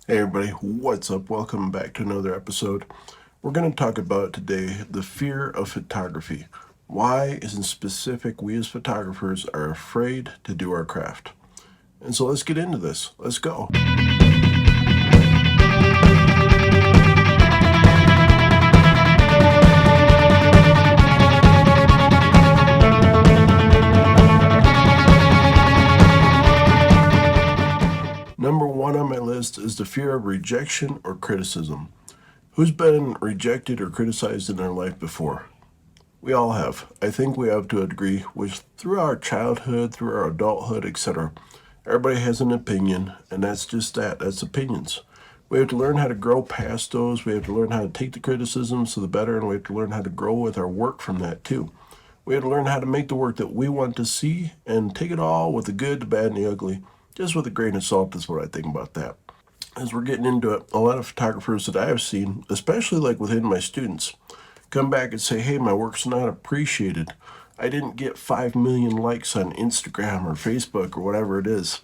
Hey everybody, what's up? Welcome back to another episode. We're going to talk about today the fear of photography. Why, is in specific, we as photographers are afraid to do our craft. And so let's get into this. Let's go. Number one on my list is the fear of rejection or criticism. Who's been rejected or criticized in their life before? We all have. I think we have to a degree, which through our childhood, through our adulthood, etc. Everybody has an opinion, and that's just that. That's opinions. We have to learn how to grow past those. We have to learn how to take the criticisms to the better, and we have to learn how to grow with our work from that too. We have to learn how to make the work that we want to see and take it all with the good, the bad, and the ugly, just with a grain of salt is what I think about that. As we're getting into it, a lot of photographers that I have seen, especially like within my students, come back and say, hey, my work's not appreciated. I didn't get 5 million likes on Instagram or Facebook or whatever it is.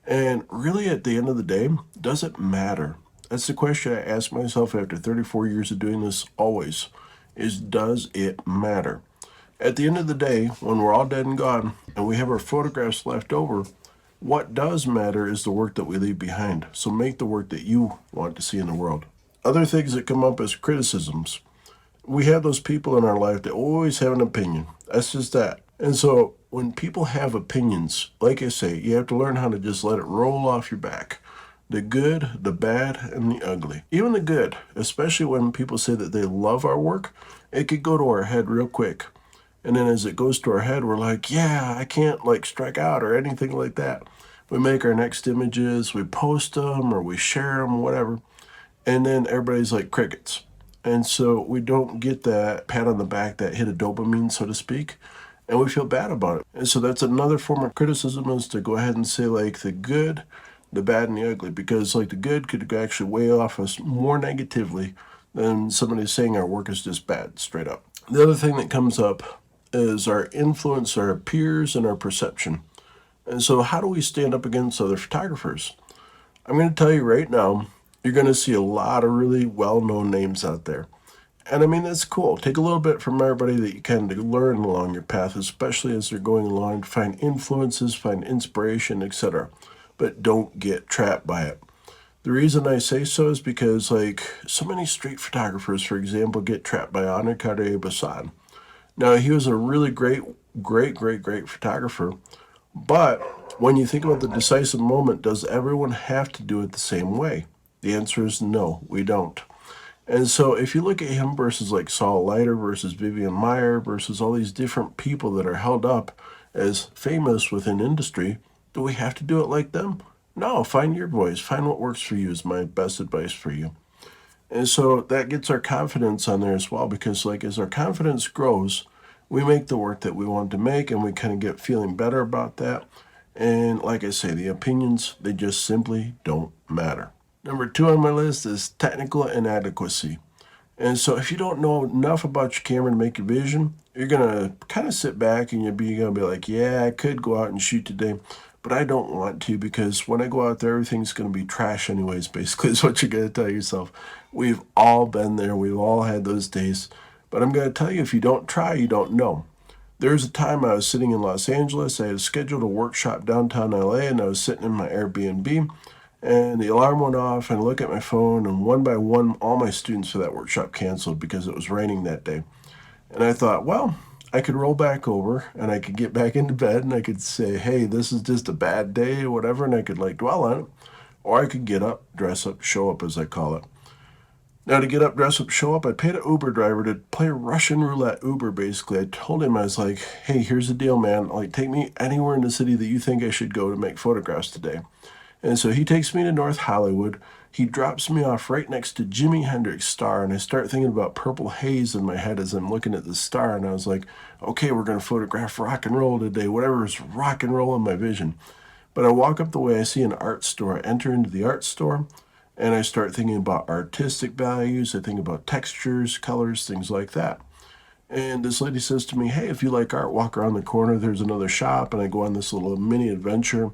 And really, at the end of the day, does it matter? That's the question I ask myself after 34 years of doing this always, is does it matter? At the end of the day, when we're all dead and gone and we have our photographs left over, what does matter is the work that we leave behind. So make the work that you want to see in the world. Other things that come up as criticisms. We have those people in our life that always have an opinion. That's just that. And so when people have opinions, like I say, you have to learn how to just let it roll off your back. The good, the bad, and the ugly. Even the good, especially when people say that they love our work, it could go to our head real quick. And then as it goes to our head, we're like, yeah, I can't like strike out or anything like that. We make our next images, we post them or we share them, whatever. And then everybody's like crickets. And so we don't get that pat on the back, that hit of dopamine, so to speak, and we feel bad about it. And so that's another form of criticism, is to go ahead and say like the good, the bad, and the ugly, because like the good could actually weigh off us more negatively than somebody saying our work is just bad, straight up. The other thing that comes up is our influence, our peers, and our perception. And so how do we stand up against other photographers? I'm going to tell you right now, you're going to see a lot of really well-known names out there. And I mean, that's cool. Take a little bit from everybody that you can to learn along your path, especially as they're going along, to find influences, find inspiration, etc. But don't get trapped by it. The reason I say so is because, like, so many street photographers, for example, get trapped by Honor Cartier-Bresson. Now, he was a really great photographer, but when you think about the decisive moment, does everyone have to do it the same way? The answer is no, we don't. And so if you look at him versus like Saul Leiter versus Vivian Meyer versus all these different people that are held up as famous within industry, do we have to do it like them? No, find your voice. Find what works for you is my best advice for you. And so that gets our confidence on there as well, because like as our confidence grows, we make the work that we want to make and we kind of get feeling better about that. And like I say, the opinions, they just simply don't matter. Number two on my list is technical inadequacy. And so if you don't know enough about your camera to make your vision, you're gonna kind of sit back and you're gonna be like, yeah, I could go out and shoot today, but I don't want to, because when I go out there, everything's gonna be trash anyways, basically is what you're gonna tell yourself. We've all been there, we've all had those days. But I'm gonna tell you, if you don't try, you don't know. There was a time I was sitting in Los Angeles. I had scheduled a workshop downtown LA, and I was sitting in my Airbnb, and the alarm went off, and I look at my phone, and one by one, all my students for that workshop canceled because it was raining that day. And I thought, well, I could roll back over and I could get back into bed and I could say, hey, this is just a bad day or whatever, and I could like dwell on it. Or I could get up, dress up, show up, as I call it. Now, to get up, dress up, show up, I paid an Uber driver to play Russian roulette Uber, basically. I told him, I was like, hey, here's the deal, man. Like, take me anywhere in the city that you think I should go to make photographs today. And so he takes me to North Hollywood. He drops me off right next to Jimi Hendrix's star, and I start thinking about Purple Haze in my head as I'm looking at the star, and I was like, okay, we're going to photograph rock and roll today, whatever is rock and roll in my vision. But I walk up the way, I see an art store, I enter into the art store, and I start thinking about artistic values. I think about textures, colors, things like that. And this lady says to me, hey, if you like art, walk around the corner, there's another shop. And I go on this little mini adventure.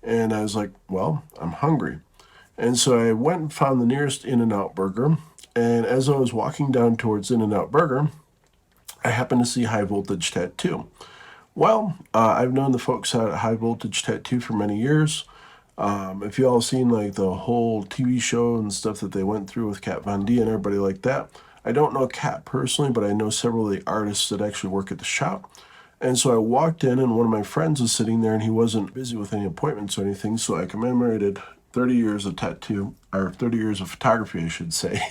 And I was like, well, I'm hungry. And so I went and found the nearest In-N-Out Burger. And as I was walking down towards In-N-Out Burger, I happened to see High Voltage Tattoo. Well, I've known the folks at High Voltage Tattoo for many years. If you all seen like the whole TV show and stuff that they went through with Kat Von D and everybody like that, I don't know Kat personally, but I know several of the artists that actually work at the shop. And so I walked in, and one of my friends was sitting there, and he wasn't busy with any appointments or anything. So I commemorated 30 years of tattoo, or 30 years of photography, I should say.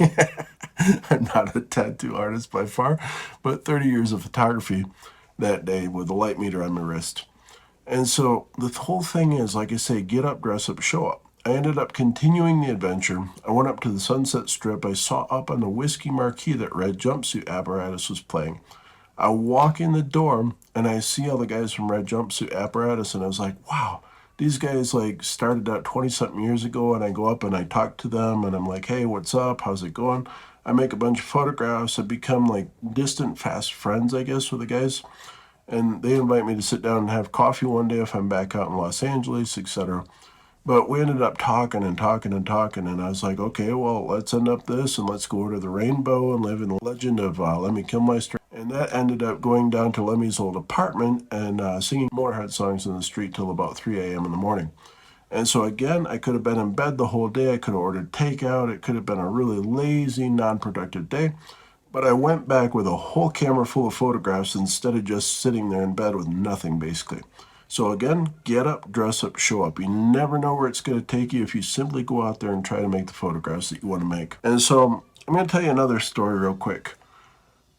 I'm not a tattoo artist by far, but 30 years of photography that day with a light meter on my wrist. And so the whole thing is, like I say, get up, dress up, show up. I ended up continuing the adventure. I went up to the Sunset Strip. I saw up on the whiskey marquee that Red Jumpsuit Apparatus was playing. I walk in the door and I see all the guys from Red Jumpsuit Apparatus, and I was like, wow, these guys like started out 20 something years ago. And I go up and I talk to them and I'm like, hey, what's up? How's it going? I make a bunch of photographs. I become like distant, fast friends, I guess, with the guys. And they invite me to sit down and have coffee one day if I'm back out in Los Angeles, etc. But we ended up talking and talking and talking, and I was like, okay, well, let's end up this, and let's go to the Rainbow and live in the legend of Lemmy Kilmister. And that ended up going down to Lemmy's old apartment and singing Motorhead songs in the street till about 3 a.m. in the morning. And so again, I could have been in bed the whole day. I could have ordered takeout. It could have been a really lazy, non-productive day. But I went back with a whole camera full of photographs instead of just sitting there in bed with nothing, basically. So again, get up, dress up, show up. You never know where it's going to take you if you simply go out there and try to make the photographs that you want to make. And so I'm going to tell you another story real quick.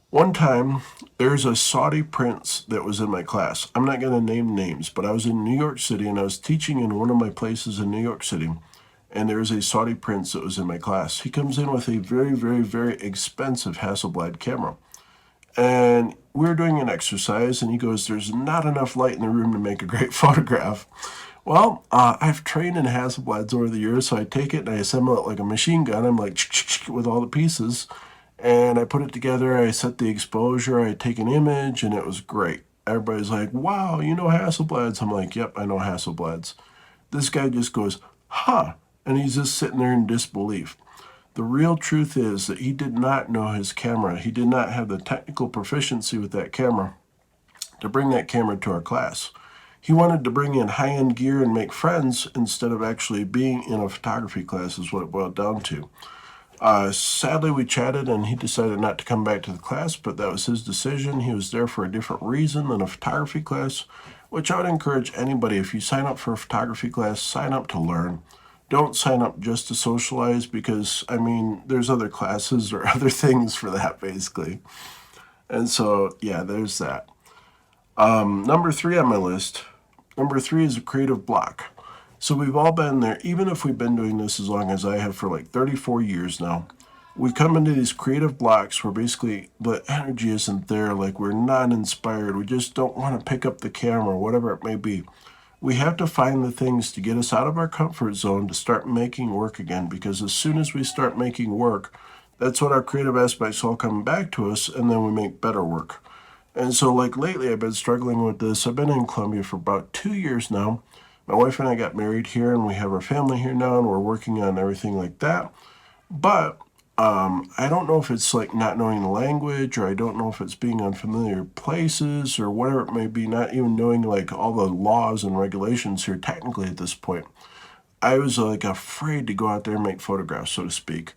One time, there's a Saudi prince that was in my class. I'm not going to name names, but I was in New York City and I was teaching in one of my places in New York City. And there's a Saudi prince that was in my class. He comes in with a very, very, very expensive Hasselblad camera. And we were doing an exercise, and he goes, there's not enough light in the room to make a great photograph. Well, I've trained in Hasselblads over the years, so I take it and I assemble it like a machine gun. I'm like, with all the pieces. And I put it together, I set the exposure, I take an image, and it was great. Everybody's like, wow, you know Hasselblads? I'm like, yep, I know Hasselblads. This guy just goes, huh, and he's just sitting there in disbelief. The real truth is that he did not know his camera. He did not have the technical proficiency with that camera to bring that camera to our class. He wanted to bring in high-end gear and make friends instead of actually being in a photography class is what it boiled down to. Sadly, we chatted and he decided not to come back to the class, but that was his decision. He was there for a different reason than a photography class, which I would encourage anybody, if you sign up for a photography class, sign up to learn. Don't sign up just to socialize because, I mean, there's other classes or other things for that, basically. And so, yeah, there's that. Number 3 on my list. Number 3 is a creative block. So we've all been there, even if we've been doing this as long as I have for like 34 years now. We come into these creative blocks where basically the energy isn't there, like we're not inspired. We just don't want to pick up the camera, whatever it may be. We have to find the things to get us out of our comfort zone to start making work again, because as soon as we start making work, that's what our creative aspects all come back to us, and then we make better work. And so, like lately, I've been struggling with this. I've been in Colombia for about 2 years now. My wife and I got married here, and we have our family here now, and we're working on everything like that. But I don't know if it's like not knowing the language, or I don't know if it's being unfamiliar places, or whatever it may be, not even knowing like all the laws and regulations here technically at this point. I was like afraid to go out there and make photographs, so to speak.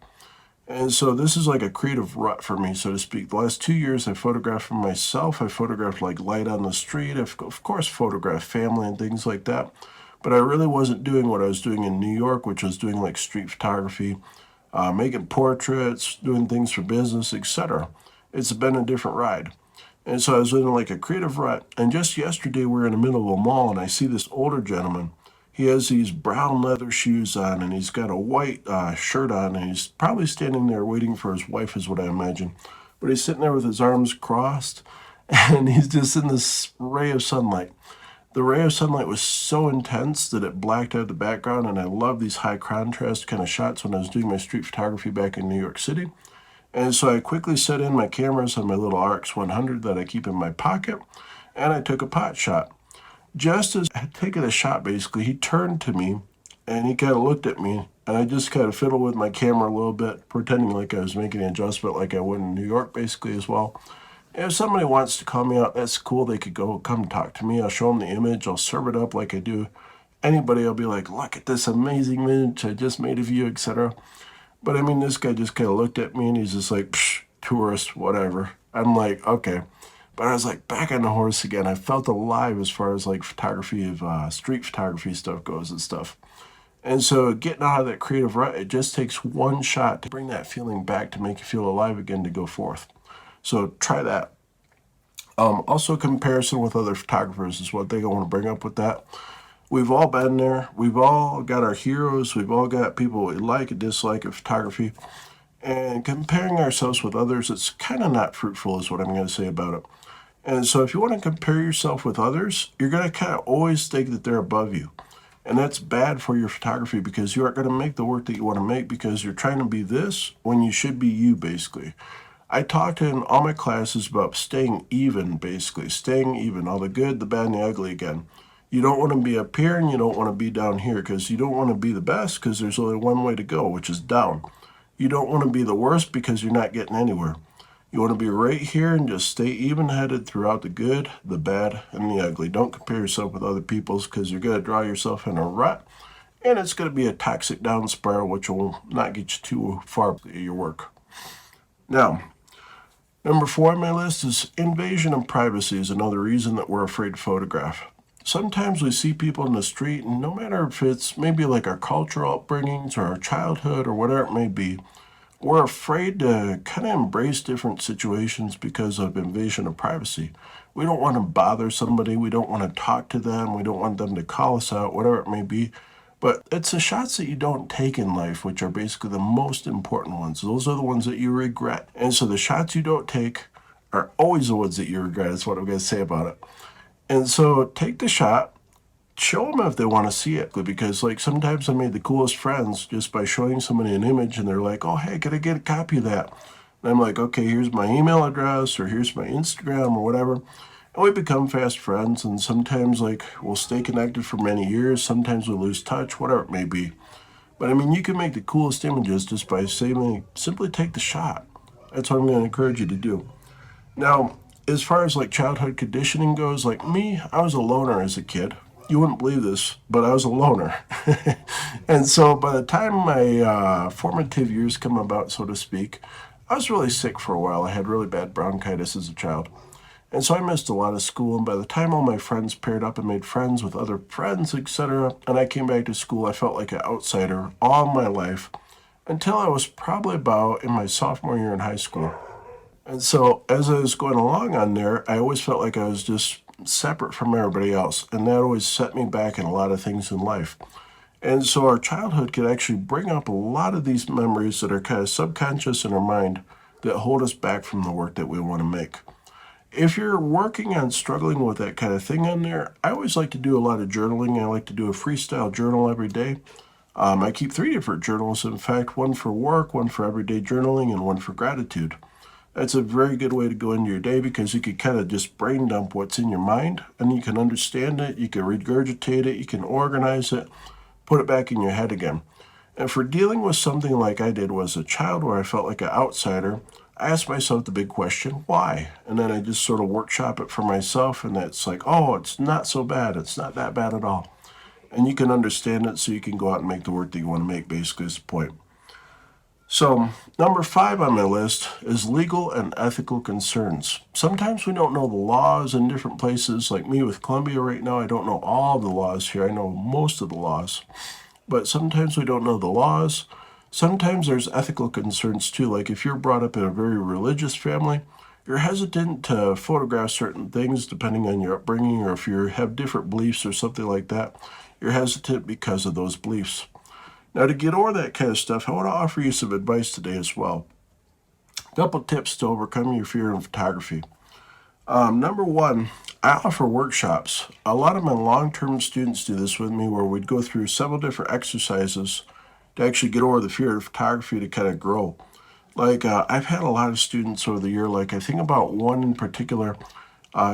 And so this is like a creative rut for me, so to speak. The last 2 years, I photographed for myself. I photographed like light on the street. I've, of course, photographed family and things like that. But I really wasn't doing what I was doing in New York, which was doing like street photography, making portraits, doing things for business, etc. It's been a different ride. And so I was in like a creative rut. And just yesterday, we were in the middle of a mall, and I see this older gentleman. He has these brown leather shoes on, and he's got a white shirt on, and he's probably standing there waiting for his wife, is what I imagine. But he's sitting there with his arms crossed, and he's just in this ray of sunlight. The ray of sunlight was so intense that it blacked out the background, and I love these high contrast kind of shots when I was doing my street photography back in New York City. And so I quickly set in my cameras on my little RX100 that I keep in my pocket, and I took a pot shot. Just as I had taken a shot, basically, he turned to me and he kind of looked at me and I just kind of fiddled with my camera a little bit, pretending like I was making an adjustment like I would in New York basically as well. If somebody wants to call me out, that's cool. They could come talk to me. I'll show them the image. I'll serve it up like I do anybody. I'll be like, look at this amazing image I just made of you, etc. But I mean, this guy just kind of looked at me and he's just like, psh, tourist, whatever. I'm like, okay. But I was like back on the horse again. I felt alive as far as like photography of street photography stuff goes and stuff. And so getting out of that creative rut, it just takes one shot to bring that feeling back to make you feel alive again to go forth. So try that. Also, comparison with other photographers is one thing I want to bring up with that. We've all been there. We've all got our heroes. We've all got people we like and dislike of photography. And comparing ourselves with others, it's kind of not fruitful, is what I'm going to say about it. And so, if you want to compare yourself with others, you're going to kind of always think that they're above you. And that's bad for your photography because you aren't going to make the work that you want to make because you're trying to be this when you should be you, basically. I talked in all my classes about staying even, basically, staying even, all the good, the bad, and the ugly again. You don't want to be up here and you don't want to be down here because you don't want to be the best because there's only one way to go, which is down. You don't want to be the worst because you're not getting anywhere. You want to be right here and just stay even headed throughout the good, the bad, and the ugly. Don't compare yourself with other people's because you're going to draw yourself in a rut and it's going to be a toxic down spiral, which will not get you too far in your work. Now, number 4 on my list is invasion of privacy is another reason that we're afraid to photograph. Sometimes we see people in the street, and no matter if it's maybe like our cultural upbringings or our childhood or whatever it may be, we're afraid to kind of embrace different situations because of invasion of privacy. We don't want to bother somebody. We don't want to talk to them. We don't want them to call us out, whatever it may be. But it's the shots that you don't take in life, which are basically the most important ones. Those are the ones that you regret. And so the shots you don't take are always the ones that you regret, is what I'm going to say about it. And so take the shot, show them if they want to see it. Because like sometimes I made the coolest friends just by showing somebody an image and they're like, oh, hey, can I get a copy of that? And I'm like, okay, here's my email address or here's my Instagram or whatever. And we become fast friends, and sometimes like we'll stay connected for many years. Sometimes we lose touch, whatever it may be. But I mean, you can make the coolest images just by saying, simply take the shot. That's what I'm going to encourage you to do. Now, as far as like childhood conditioning goes, like me, I was a loner as a kid. You wouldn't believe this, but I was a loner. And so by the time my formative years come about, so to speak, I was really sick for a while. I had really bad bronchitis as a child. And so I missed a lot of school, and by the time all my friends paired up and made friends with other friends, etc., and I came back to school, I felt like an outsider all my life until I was probably about in my sophomore year in high school. And so as I was going along on there, I always felt like I was just separate from everybody else, and that always set me back in a lot of things in life. And so our childhood can actually bring up a lot of these memories that are kind of subconscious in our mind that hold us back from the work that we want to make. If you're working on struggling with that kind of thing on there, I always like to do a lot of journaling. I like to do a freestyle journal every day. I keep 3 different journals, in fact, one for work, one for everyday journaling, and one for gratitude. That's a very good way to go into your day because you can kind of just brain dump what's in your mind and you can understand it, you can regurgitate it, you can organize it, put it back in your head again. And for dealing with something like I did as a child where I felt like an outsider, I asked myself the big question, why? And then I just sort of workshop it for myself, and that's like, oh, it's not so bad. It's not that bad at all. And you can understand it so you can go out and make the work that you want to make, basically, is the point. So, number 5 on my list is legal and ethical concerns. Sometimes we don't know the laws in different places. Like me with Colombia right now, I don't know all the laws here. I know most of the laws. But sometimes we don't know the laws. Sometimes there's ethical concerns too. Like if you're brought up in a very religious family, you're hesitant to photograph certain things depending on your upbringing, or if you have different beliefs or something like that, you're hesitant because of those beliefs. Now, to get over that kind of stuff, I want to offer you some advice today as well. A couple tips to overcome your fear in photography. Number 1, I offer workshops. A lot of my long-term students do this with me where we'd go through several different exercises to actually get over the fear of photography to kind of grow. Like I've had a lot of students over the year, like I think about one in particular.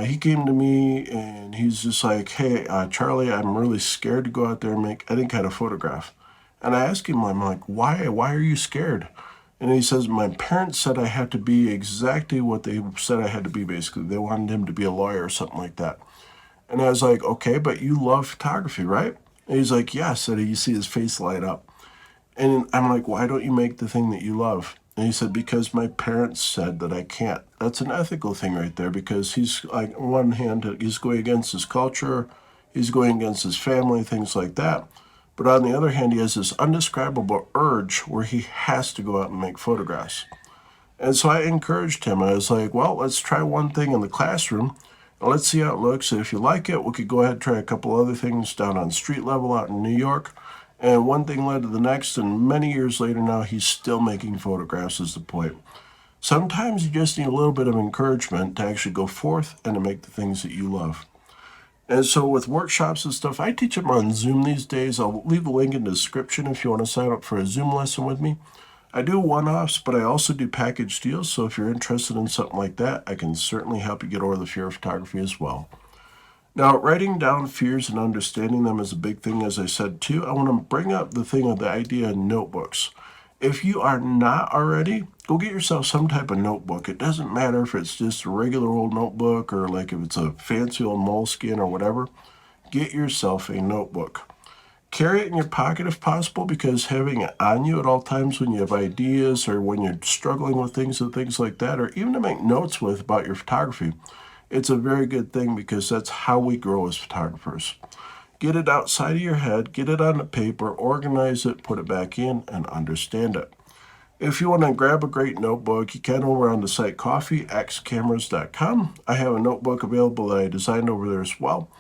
He came to me and he's just like, hey, Charlie, I'm really scared to go out there and make any kind of photograph. And I asked him, I'm like, why? Why are you scared? And he says, my parents said I had to be exactly what they said I had to be, basically. They wanted him to be a lawyer or something like that. And I was like, okay, but you love photography, right? And he's like, yes. And you see his face light up. And I'm like, why don't you make the thing that you love? And he said, because my parents said that I can't. That's an ethical thing right there, because he's like, on one hand, he's going against his culture, he's going against his family, things like that. But on the other hand, he has this undescribable urge where he has to go out and make photographs. And so I encouraged him. I was like, well, let's try one thing in the classroom. And let's see how it looks. And if you like it, we could go ahead and try a couple other things down on street level out in New York. And one thing led to the next. And many years later now, he's still making photographs, is the point. Sometimes you just need a little bit of encouragement to actually go forth and to make the things that you love. And so with workshops and stuff, I teach them on Zoom these days. I'll leave a link in the description if you want to sign up for a Zoom lesson with me. I do one-offs, but I also do package deals. So if you're interested in something like that, I can certainly help you get over the fear of photography as well. Now, writing down fears and understanding them is a big thing, as I said too. I want to bring up the thing of the idea of notebooks. If you are not already, go get yourself some type of notebook. It doesn't matter if it's just a regular old notebook or like if it's a fancy old moleskin or whatever. Get yourself a notebook. Carry it in your pocket if possible, because having it on you at all times when you have ideas or when you're struggling with things and things like that, or even to make notes with about your photography, it's a very good thing, because that's how we grow as photographers. Get it outside of your head, get it on the paper, organize it, put it back in, and understand it. If you want to grab a great notebook, you can over on the site coffeexcameras.com. I have a notebook available that I designed over there as well.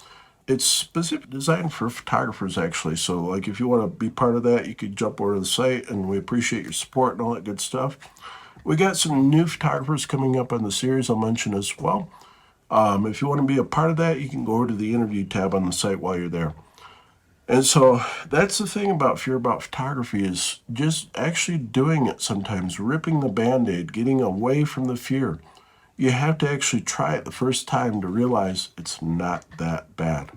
It's specifically designed for photographers, actually. So, like, if you want to be part of that, you could jump over to the site, and we appreciate your support and all that good stuff. We got some new photographers coming up on the series I'll mention as well. If you want to be a part of that, you can go over to the interview tab on the site while you're there. And so that's the thing about fear about photography, is just actually doing it sometimes, ripping the Band-Aid, getting away from the fear. You have to actually try it the first time to realize it's not that bad.